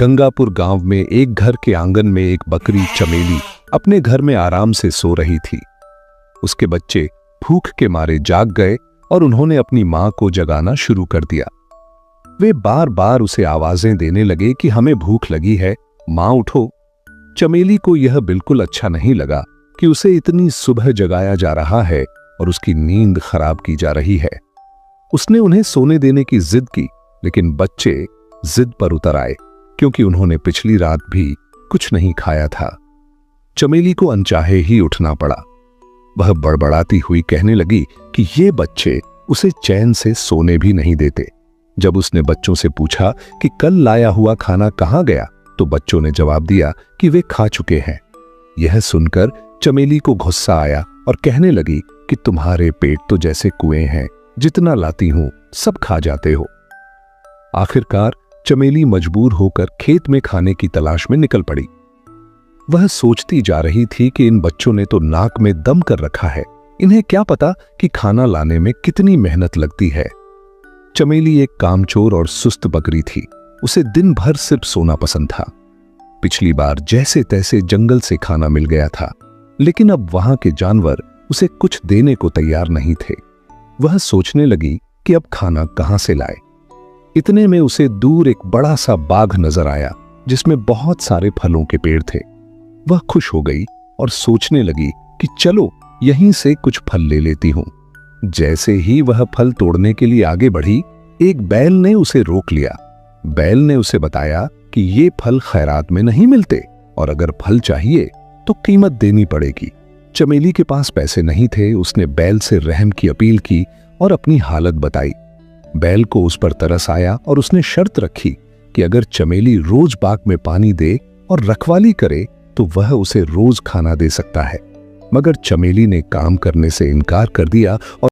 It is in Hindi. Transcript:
गंगापुर गांव में एक घर के आंगन में एक बकरी चमेली अपने घर में आराम से सो रही थी। उसके बच्चे भूख के मारे जाग गए और उन्होंने अपनी मां को जगाना शुरू कर दिया। वे बार बार उसे आवाजें देने लगे कि हमें भूख लगी है, मां उठो। चमेली को यह बिल्कुल अच्छा नहीं लगा कि उसे इतनी सुबह जगाया जा रहा है और उसकी नींद खराब की जा रही है। उसने उन्हें सोने देने की जिद की, लेकिन बच्चे जिद पर उतर आए क्योंकि उन्होंने पिछली रात भी कुछ नहीं खाया था। चमेली को अनचाहे ही उठना पड़ा। वह बड़बड़ाती हुई कहने लगी कि ये बच्चे उसे चैन से सोने भी नहीं देते। जब उसने बच्चों से पूछा कि कल लाया हुआ खाना कहां गया, तो बच्चों ने जवाब दिया कि वे खा चुके हैं। यह सुनकर चमेली को गुस्सा आया और कहने लगी कि तुम्हारे पेट तो जैसे कुएं हैं, जितना लाती हूं सब खा जाते हो। आखिरकार चमेली मजबूर होकर खेत में खाने की तलाश में निकल पड़ी। वह सोचती जा रही थी कि इन बच्चों ने तो नाक में दम कर रखा है, इन्हें क्या पता कि खाना लाने में कितनी मेहनत लगती है। चमेली एक कामचोर और सुस्त बकरी थी। उसे दिन भर सिर्फ सोना पसंद था। पिछली बार जैसे तैसे जंगल से खाना मिल गया था, लेकिन अब वहां के जानवर उसे कुछ देने को तैयार नहीं थे। वह सोचने लगी कि अब खाना कहां से लाए। इतने में उसे दूर एक बड़ा सा बाग नजर आया जिसमें बहुत सारे फलों के पेड़ थे। वह खुश हो गई और सोचने लगी कि चलो यहीं से कुछ फल ले लेती हूं। जैसे ही वह फल तोड़ने के लिए आगे बढ़ी, एक बैल ने उसे रोक लिया। बैल ने उसे बताया कि ये फल खैरात में नहीं मिलते और अगर फल चाहिए तो कीमत देनी पड़ेगी। चमेली के पास पैसे नहीं थे। उसने बैल से रहम की अपील की और अपनी हालत बताई। बैल को उस पर तरस आया और उसने शर्त रखी कि अगर चमेली रोज बाग में पानी दे और रखवाली करे तो वह उसे रोज खाना दे सकता है। मगर चमेली ने काम करने से इनकार कर दिया और